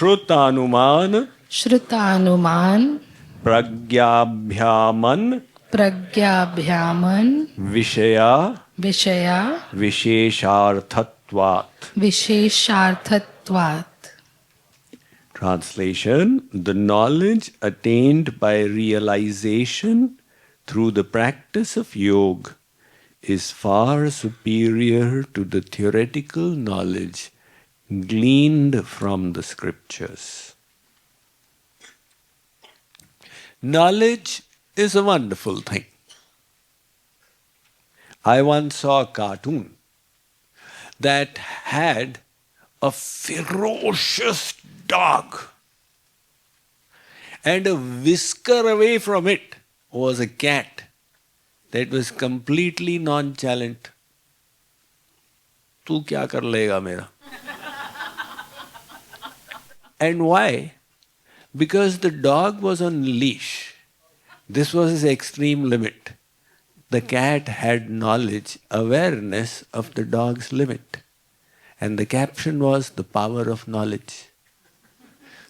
श्रुतानुमान श्रुतानुमान प्रज्ञाभ्यामन प्रज्ञाभ्यामन विषया विषया विशेषार्थत्वात्. विशेषार्थत्वात्. Translation: the knowledge attained by realization through the practice of yoga is far superior to the theoretical knowledge gleaned from the scriptures. Knowledge is a wonderful thing. I once saw a cartoon that had a ferocious dog, and a whisker away from it was a cat that was completely nonchalant. तू क्या कर लेगा मेरा? And why? Because the dog was on leash. This was his extreme limit. The cat had knowledge, awareness of the dog's limit. And the caption was the power of knowledge.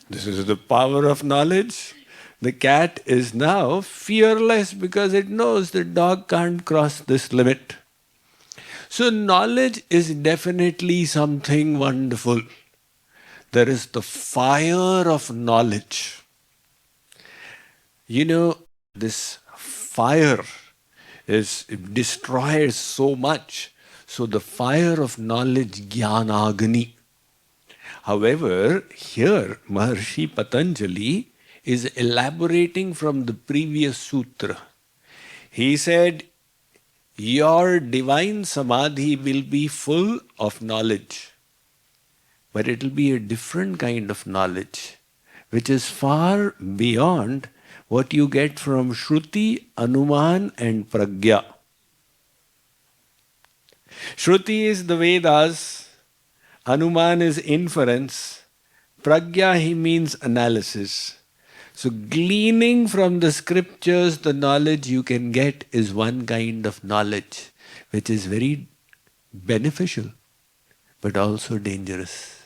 This is the power of knowledge. The cat is now fearless because it knows the dog can't cross this limit. So knowledge is definitely something wonderful. There is the fire of knowledge. You know, this fire destroys so much. So the fire of knowledge, Jnanagni. However, here Maharshi Patanjali is elaborating from the previous sutra. He said, your divine samadhi will be full of knowledge. But it will be a different kind of knowledge, which is far beyond what you get from Shruti, Anuman and Pragya. Shruti is the Vedas, Anuman is inference, Pragya he means analysis. So gleaning from the scriptures the knowledge you can get is one kind of knowledge, which is very beneficial, but also dangerous.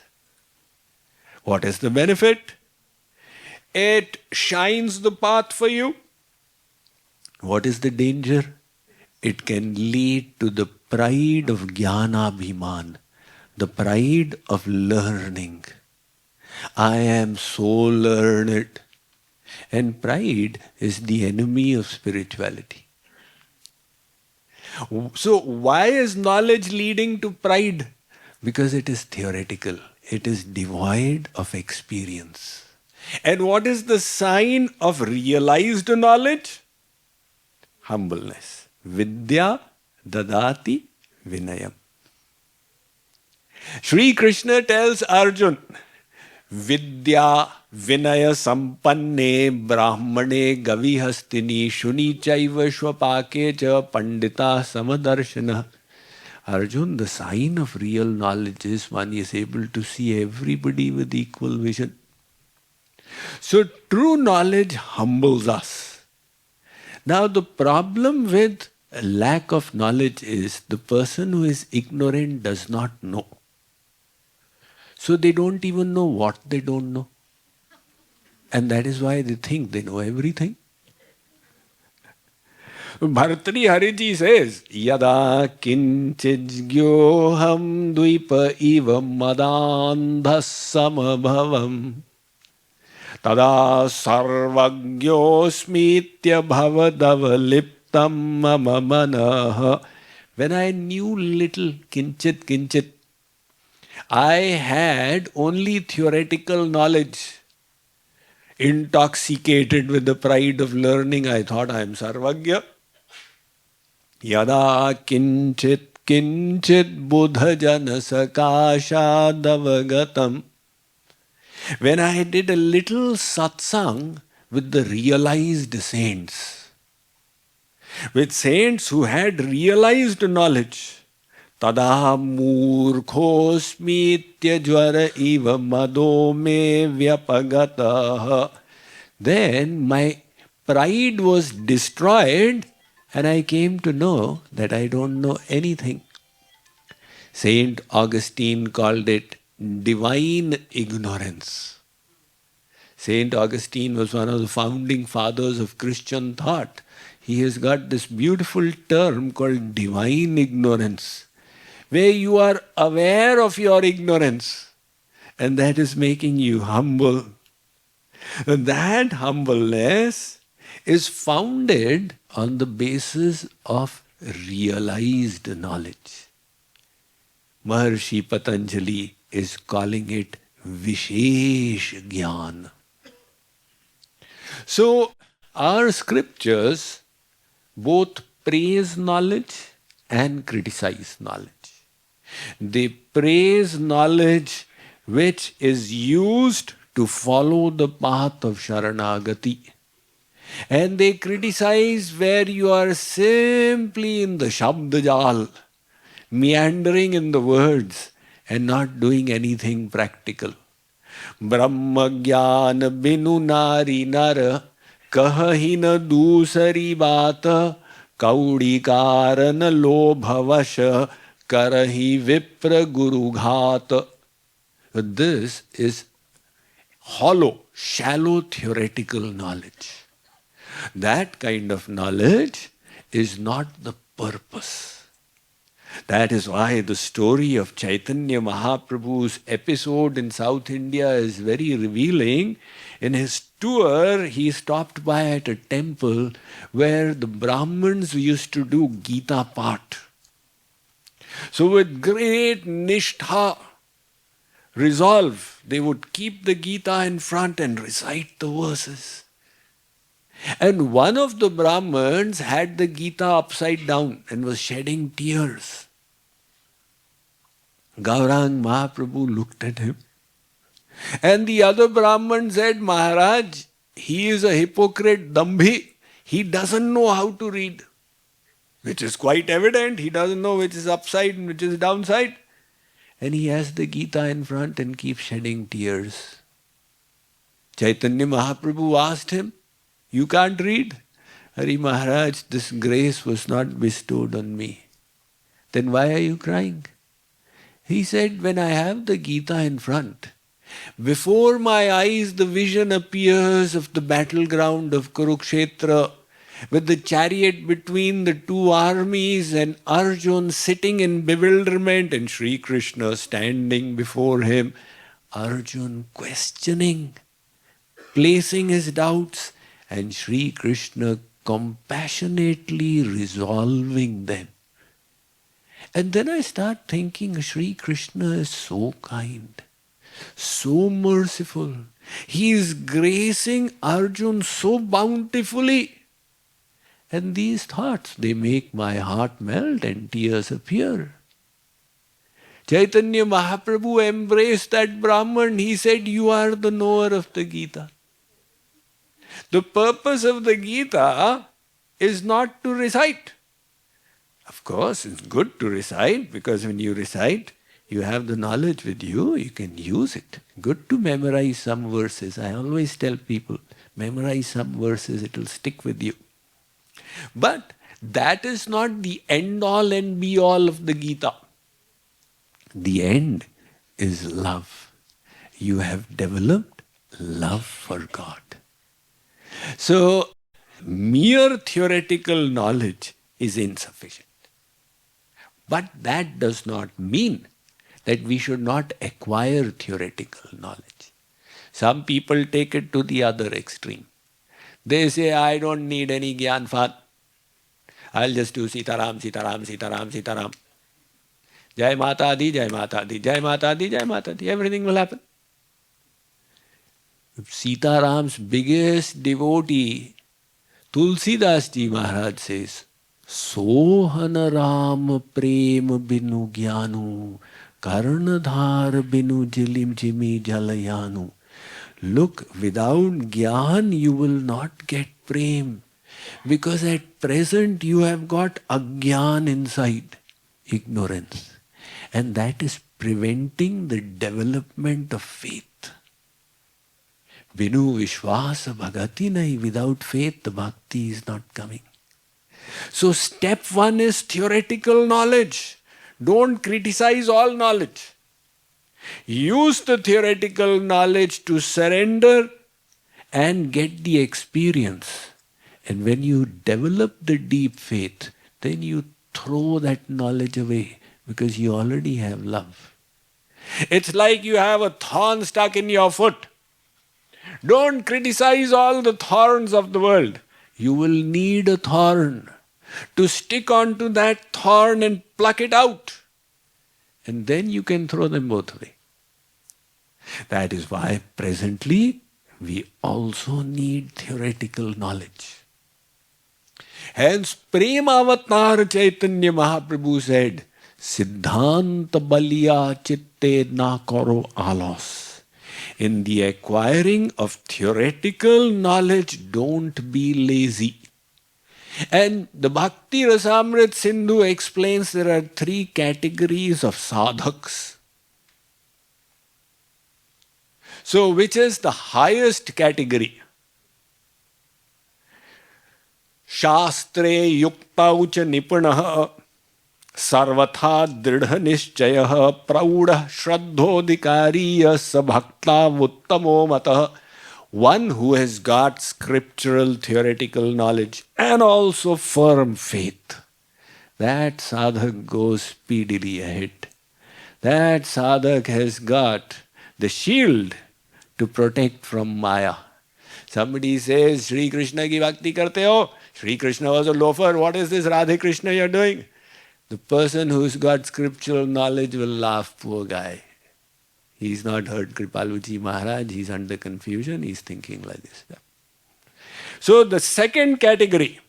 What is the benefit? It shines the path for you. What is the danger? It can lead to the pride of Jnanabhiman, the pride of learning. I am so learned. And pride is the enemy of spirituality. So why is knowledge leading to pride? Because it is theoretical. It is devoid of experience. And what is the sign of realized knowledge? Humbleness. Vidya dadati vinayam. Shri Krishna tells Arjun, Vidya vinaya sampanne brahmane gavihastini shuni chaiva shvapake cha pandita samadarshana. Arjun, the sign of real knowledge is one is able to see everybody with equal vision. So true knowledge humbles us. Now the problem with lack of knowledge is the person who is ignorant does not know. So they don't even know what they don't know. And that is why they think they know everything. Bhartri Hariji says, Yada kinchijgyoham dvipa iva madandhas samabhavam tada sarvagyosmitya bhavadavaliptam mama manaha. When I knew little kinchit, I had only theoretical knowledge. Intoxicated with the pride of learning, I thought I am Sarvagya. Yada kinchit buddha jana sakashadavagatam. When I did a little satsang with the realized saints, with saints who had realized knowledge, tada murkhosmitya jvara iva mado me vyapagataha. Then my pride was destroyed and I came to know that I don't know anything. Saint Augustine called it divine ignorance. Saint Augustine was one of the founding fathers of Christian thought. He has got this beautiful term called divine ignorance, where you are aware of your ignorance, and that is making you humble. And that humbleness is founded on the basis of realized knowledge. Maharshi Patanjali is calling it Vishesh Jnana. So, our scriptures both praise knowledge and criticize knowledge. They praise knowledge which is used to follow the path of Sharanagati. And they criticize where you are simply in the Shabdajal, meandering in the words and not doing anything practical. Brahma Jnana Binu Nari Nara Kahi na dusari baat Kaudi karan lobhavasha Karahi Vipra Guru Ghat. This is hollow, shallow theoretical knowledge. That kind of knowledge is not the purpose. That is why the story of Chaitanya Mahaprabhu's episode in South India is very revealing. In his tour, he stopped by at a temple where the Brahmins used to do Gita Path. So with great nishtha, resolve, they would keep the Gita in front and recite the verses. And one of the Brahmins had the Gita upside down and was shedding tears. Gaurang Mahaprabhu looked at him. And the other Brahman said, Maharaj, he is a hypocrite, Dambhi. He doesn't know how to read. Which is quite evident. He doesn't know which is upside and which is downside. And he has the Gita in front and keeps shedding tears. Chaitanya Mahaprabhu asked him, you can't read? Hari Maharaj, this grace was not bestowed on me. Then why are you crying? He said, when I have the Gita in front, before my eyes the vision appears of the battleground of Kurukshetra, with the chariot between the two armies and Arjun sitting in bewilderment and Sri Krishna standing before him. Arjun questioning, placing his doubts, and Sri Krishna compassionately resolving them. And then I start thinking, Sri Krishna is so kind, so merciful. He is gracing Arjun so bountifully. And these thoughts, they make my heart melt and tears appear. Chaitanya Mahaprabhu embraced that Brahman. He said, you are the knower of the Gita. The purpose of the Gita is not to recite. Of course, it's good to recite, because when you recite, you have the knowledge with you, you can use it. Good to memorize some verses. I always tell people, memorize some verses, it will stick with you. But that is not the end all and be all of the Gita. The end is love. You have developed love for God. So, mere theoretical knowledge is insufficient. But that does not mean that we should not acquire theoretical knowledge. Some people take it to the other extreme. They say, I don't need any Gyan Fan. I'll just do Sitaram, Sitaram, Sitaram, Sitaram. Jai Mata Di, Jai Mata Di, Jai Mata Di, Jai Mata Di. Everything will happen. Sitaram's biggest devotee, Tulsidas Ji Maharaj says, Sohana Ram Prem Binu Gyanu Karnadhar Binu Jilim Jimi Jalayanu. Look, without Gyan you will not get Prem, because at present you have got Agyan inside, ignorance, and that is preventing the development of faith. Binu Vishwasa Bhagati Nahi, without faith the bhakti is not coming. So step one is theoretical knowledge. Don't criticize all knowledge. Use the theoretical knowledge to surrender and get the experience. And when you develop the deep faith, then you throw that knowledge away because you already have love. It's like you have a thorn stuck in your foot. Don't criticize all the thorns of the world. You will need a thorn to stick onto that thorn and pluck it out. And then you can throw them both away. That is why presently we also need theoretical knowledge. Hence, Premavatar Chaitanya Mahaprabhu said, Siddhanta Balya Chitte na karo alos. In the acquiring of theoretical knowledge, don't be lazy. And the Bhakti Rasamrit Sindhu explains there are 3 categories of sadhaks. So, which is the highest category? Shastre yuktaucha nipunaha sarvatha dridha nischayah praudah shraddhodikariya sabhakta uttamo matah. One who has got scriptural theoretical knowledge and also firm faith. That sadhak goes speedily ahead. That sadhak has got the shield to protect from Maya. Somebody says, Sri Krishna ki bhakti karte ho? Sri Krishna was a loafer. What is this Radhe Krishna you're doing? The person who's got scriptural knowledge will laugh, poor guy. He's not heard Kripaluji Maharaj, he's under confusion, he's thinking like this. So the second category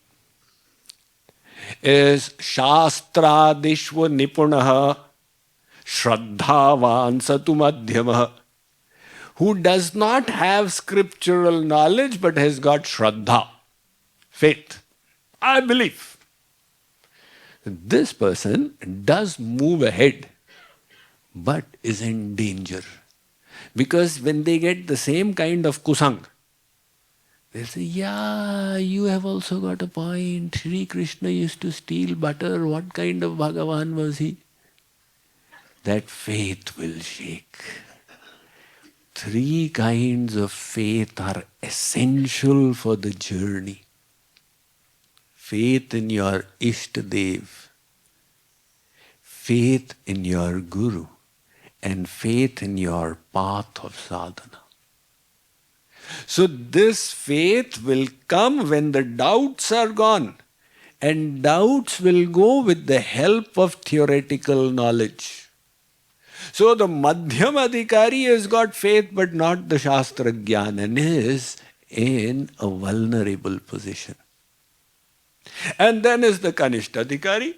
is Shastradishva Nipunaha Shraddhavan Satu Madhyamaha, who does not have scriptural knowledge but has got Shraddha, faith. I believe. This person does move ahead but is in danger. Because when they get the same kind of kusang, they'll say, yeah, you have also got a point. Sri Krishna used to steal butter. What kind of Bhagavan was he? That faith will shake. 3 kinds of faith are essential for the journey. Faith in your Ishtadev, faith in your Guru, and faith in your path of sadhana. So this faith will come when the doubts are gone, and doubts will go with the help of theoretical knowledge. So the Madhyam Adhikari has got faith but not the Shastra Gyan and is in a vulnerable position. And then is the Kanishta Adhikari.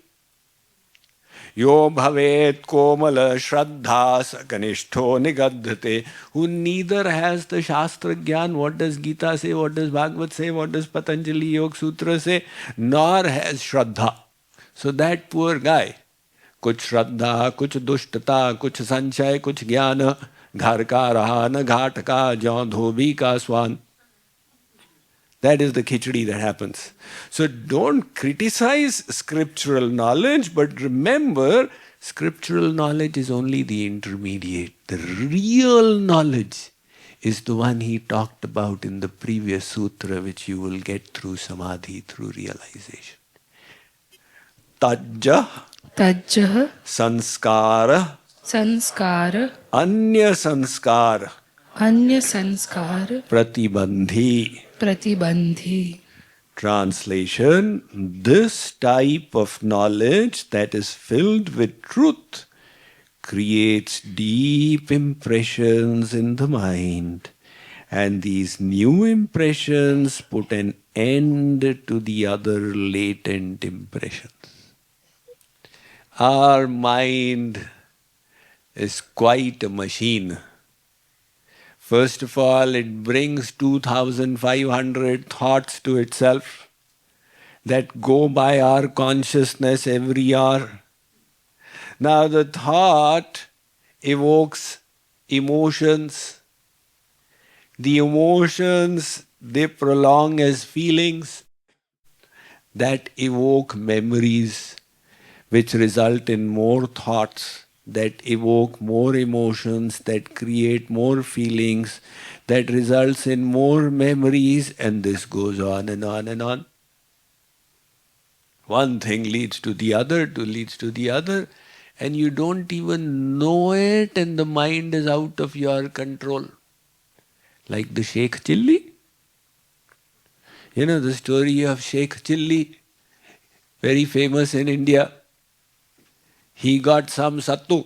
Yo bhavet komala shraddha sakanishto nigadhate, who neither has the Shastra Gyan, what does Gita say, what does Bhagavad say, what does Patanjali Yoga Sutra say, nor has Shraddha. So that poor guy, kuch Shraddha, kuch Dushtata, kuch Sanchay, kuch Gyana, ghar ka raha na ghat ka, jaun dhobi ka swan. That is the khichdi that happens. So don't criticize scriptural knowledge, but remember, scriptural knowledge is only the intermediate. The real knowledge is the one he talked about in the previous sutra, which you will get through samadhi, through realization. Tajja Tajjah sanskara sanskara anya sanskara anya sanskara pratibandhi. pratibandhi. Translation: this type of knowledge that is filled with truth creates deep impressions in the mind, and these new impressions put an end to the other latent impressions. Our mind is quite a machine. First of all, it brings 2,500 thoughts to itself that go by our consciousness every hour. Now the thought evokes emotions. The emotions, they prolong as feelings that evoke memories, which result in more thoughts, that evoke more emotions, that create more feelings, that results in more memories, and this goes on and on and on. One thing leads to the other, leads to the other, and you don't even know it, and the mind is out of your control. Like the Sheikh Chilli. You know the story of Sheikh Chilli, very famous in India. He got some sattu.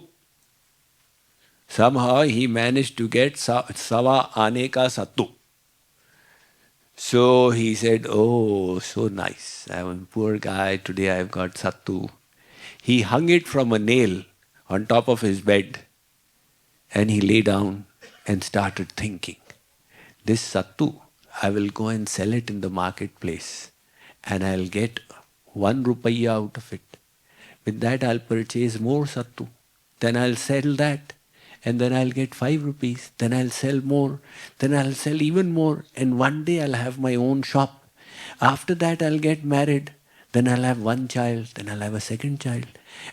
Somehow he managed to get sawa ane ka sattu. So he said, oh, so nice. I'm a poor guy, today I've got sattu. He hung it from a nail on top of his bed, and he lay down and started thinking, this sattu, I will go and sell it in the marketplace, and I'll get 1 rupaya out of it. With that I'll purchase more sattu. Then I'll sell that, and then I'll get 5 rupees. Then I'll sell more. Then I'll sell even more. And one day I'll have my own shop. After that I'll get married. Then I'll have 1 child. Then I'll have a 2nd child.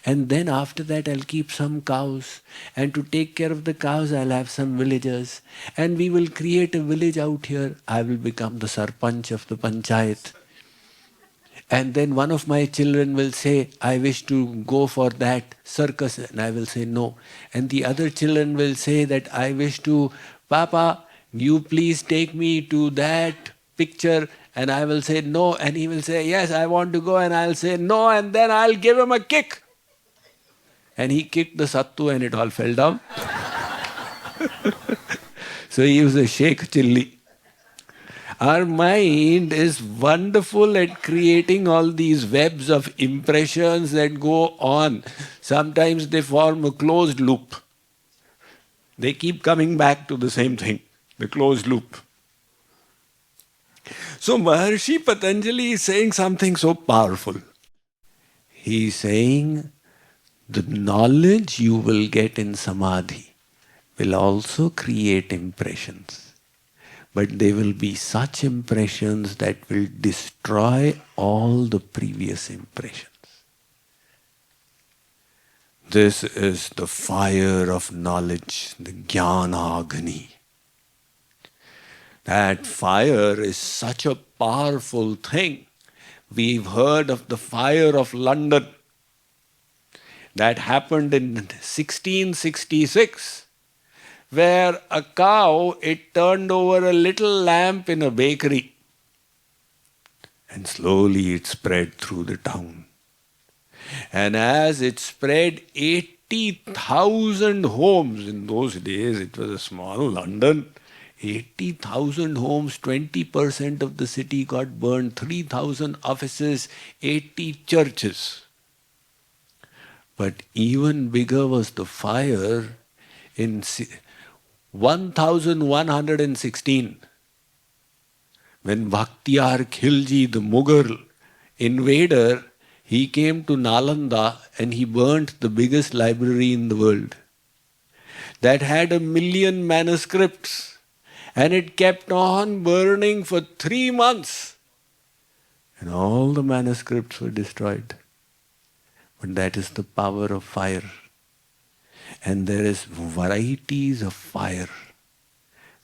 And then after that I'll keep some cows. And to take care of the cows I'll have some villagers. And we will create a village out here. I will become the sarpanch of the panchayat. And then one of my children will say, I wish to go for that circus, and I will say no. And the other children will say that I wish to, Papa, you please take me to that picture, and I will say no. And he will say, yes, I want to go, and I'll say no, and then I'll give him a kick. And he kicked the sattu and it all fell down. So he was a Sheikh Chilli. Our mind is wonderful at creating all these webs of impressions that go on. Sometimes they form a closed loop. They keep coming back to the same thing, the closed loop. So Maharshi Patanjali is saying something so powerful. He is saying the knowledge you will get in Samadhi will also create impressions. But they will be such impressions that will destroy all the previous impressions. This is the fire of knowledge, the Jnana Agni. That fire is such a powerful thing. We've heard of the fire of London. That happened in 1666. Where a cow, it turned over a little lamp in a bakery. And slowly it spread through the town. And as it spread, 80,000 homes. In those days, it was a small London. 80,000 homes, 20% of the city got burned, 3,000 offices, 80 churches. But even bigger was the fire in 1116, when Bakhtiyar Khilji, the Mughal invader, he came to Nalanda and he burnt the biggest library in the world. That had 1 million manuscripts, and it kept on burning for 3 months. And all the manuscripts were destroyed. But that is the power of fire. And there is varieties of fire.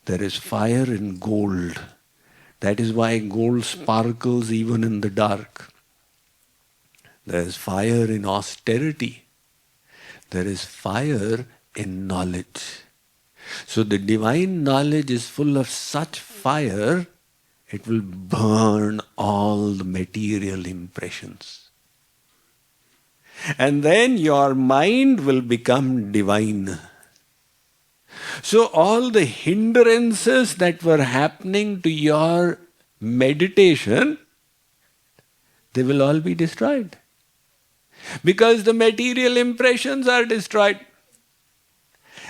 There is fire in gold. That is why gold sparkles even in the dark. There is fire in austerity. There is fire in knowledge. So the divine knowledge is full of such fire, it will burn all the material impressions. And then your mind will become divine. So all the hindrances that were happening to your meditation, they will all be destroyed. Because the material impressions are destroyed.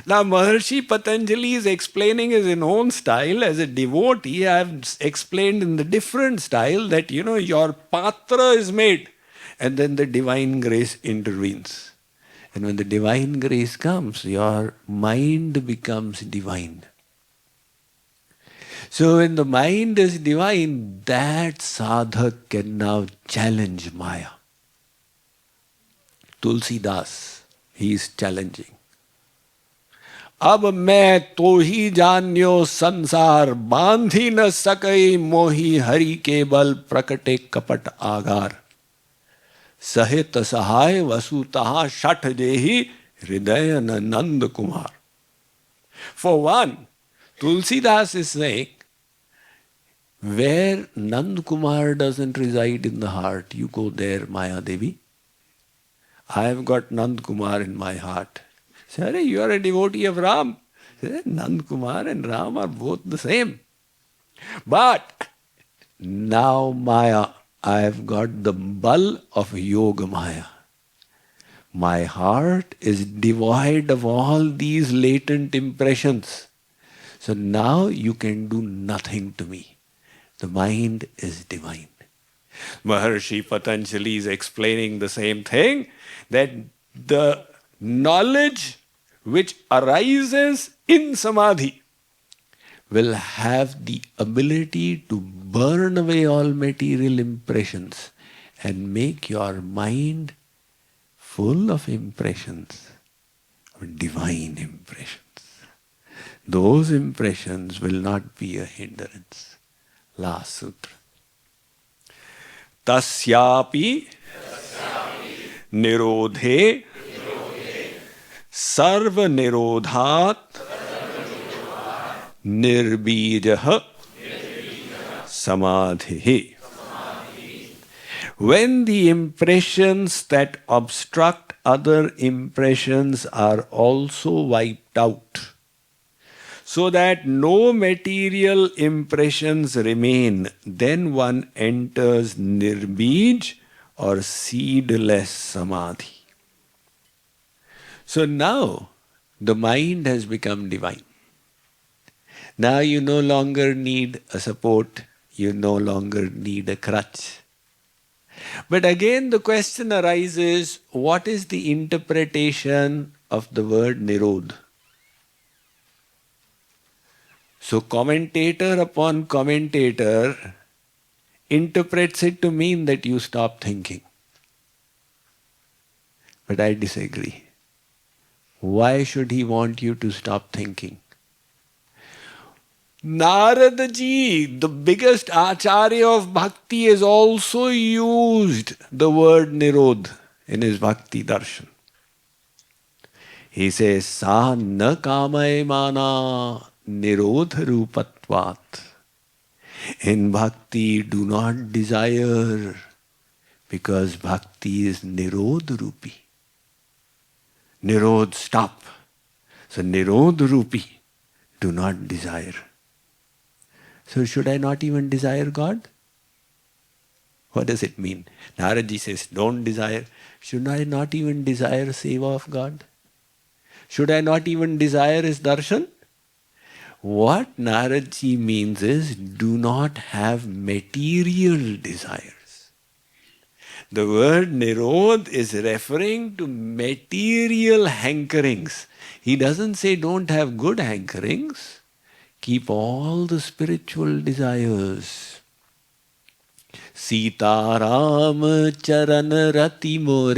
Now Maharshi Patanjali is explaining his own style. As a devotee, I have explained in the different style that, your patra is made. And then the divine grace intervenes. And when the divine grace comes, your mind becomes divine. So when the mind is divine, that sadhak can now challenge Maya. Tulsidas, he is challenging. अब मैं तो ही जान्यो संसार, बांधी न सकई मोही हरि के बल, प्रकटे कपट आगार। सहित सहाय वसुतः शठ जेहि, हृदय न Nand Kumar. For one, Tulsidas is saying, where Nand Kumar doesn't reside in the heart, you go there, Maya Devi. I have got Nand Kumar in my heart. Say, you are a devotee of Ram. Say, Nand Kumar and Ram are both the same. But now Maya, I have got the bal of Yoga Maya. My heart is devoid of all these latent impressions. So now you can do nothing to me. The mind is divine. Maharshi Patanjali is explaining the same thing, that the knowledge which arises in samadhi will have the ability to burn away all material impressions and make your mind full of impressions, divine impressions. Those impressions will not be a hindrance. Last sutra. Tasyapi nirodhe sarva nirodhat nirbijah samadhi. When the impressions that obstruct other impressions are also wiped out, so that no material impressions remain, then one enters nirbij or seedless samadhi. So now the mind has become divine. Now you no longer need a support, you no longer need a crutch. But again the question arises, what is the interpretation of the word nirod? So commentator upon commentator interprets it to mean that you stop thinking. But I disagree. Why should he want you to stop thinking? Narada ji, the biggest acharya of bhakti, has also used the word nirod in his bhakti darshan. He says, sa na kamay mana nirodha rupatvat. In bhakti, do not desire, because bhakti is nirod rupi. Nirod, stop. So nirod rupi, do not desire. So should I not even desire God? What does it mean? Naraji says, don't desire. Should I not even desire seva of God? Should I not even desire his darshan? What Naradji means is, do not have material desires. The word nirod is referring to material hankerings. He doesn't say don't have good hankerings. Keep all the spiritual desires. Sita Ram Charan Rati More,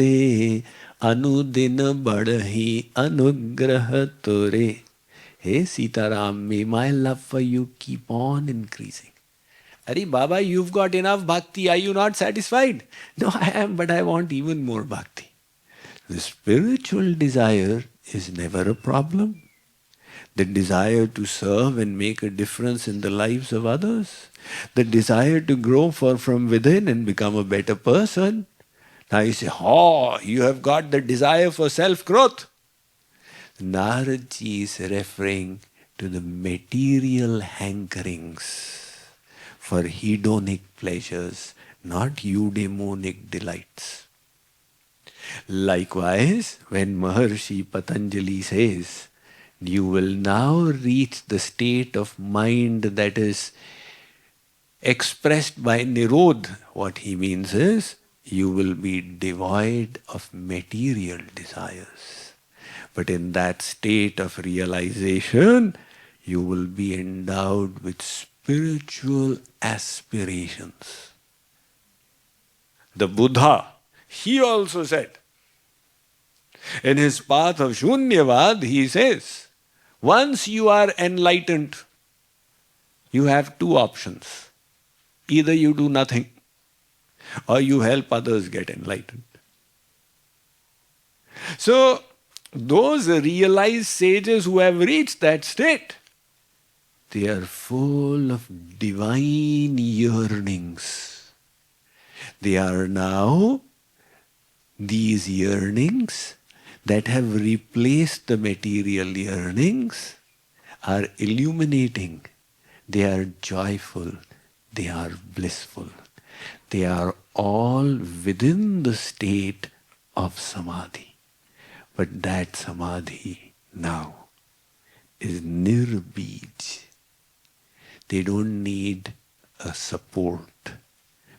Anudin Badhi Anugrah Tore. Hey Sitaram, may my love for you keep on increasing. Are Baba, you've got enough bhakti, are you not satisfied? No, I am, but I want even more bhakti. The spiritual desire is never a problem. The desire to serve and make a difference in the lives of others. The desire to grow from within and become a better person. Now you say, oh, you have got the desire for self-growth. Naradji is referring to the material hankerings for hedonic pleasures, not eudaimonic delights. Likewise, when Maharshi Patanjali says, you will now reach the state of mind that is expressed by nirod, what he means is, you will be devoid of material desires. But in that state of realization, you will be endowed with spiritual aspirations. The Buddha, he also said, in his path of Shunyavad, he says, Once you are enlightened, you have two options. Either you do nothing or you help others get enlightened. So, those realized sages who have reached that state, they are full of divine yearnings. They are now these yearnings that have replaced the material yearnings are illuminating. They are joyful. They are blissful. They are all within the state of samadhi. But that samadhi now is nirbij. They don't need a support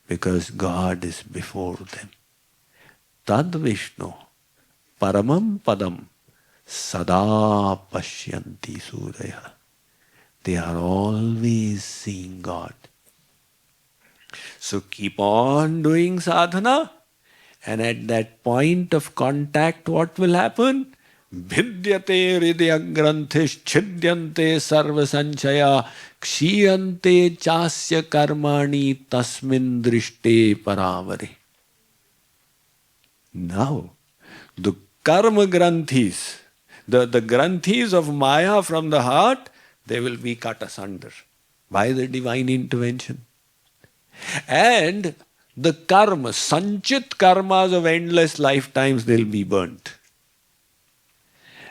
because God is before them. Tad Vishnu paramam padam sada pashyanti suraya. They are always seeing God. So keep on doing sadhana, and at that point of contact, what will happen? Vidyate hridaya granthish chhidyante sarva sanchaya kshiyante chasya karmani tasmin drishte paravare. Now, the karma granthis, the granthis of Maya from the heart, they will be cut asunder by the divine intervention. And the karma, sanchit karmas of endless lifetimes, they'll be burnt.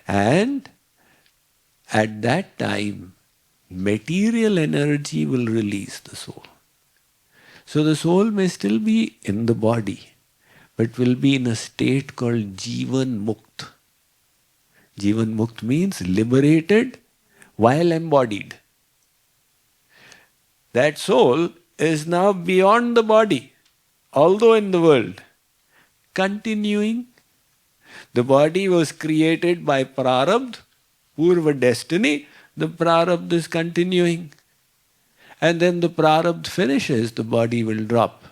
And at that time, material energy will release the soul. So the soul may still be in the body, but will be in a state called Jivan Mukt. Jivan Mukt means liberated while embodied. That soul is now beyond the body, although in the world, continuing. The body was created by prarabdha, purva destiny. The prarabdha is continuing. And then the prarabdha finishes, the body will drop.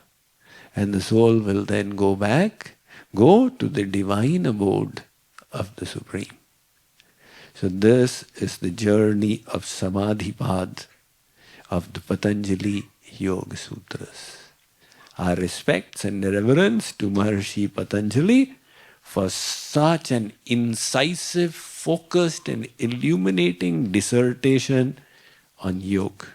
And the soul will then go back, go to the divine abode of the Supreme. So this is the journey of Samadhipad of the Patanjali Yoga Sutras. Our respects and reverence to Maharishi Patanjali for such an incisive, focused and illuminating dissertation on yoga.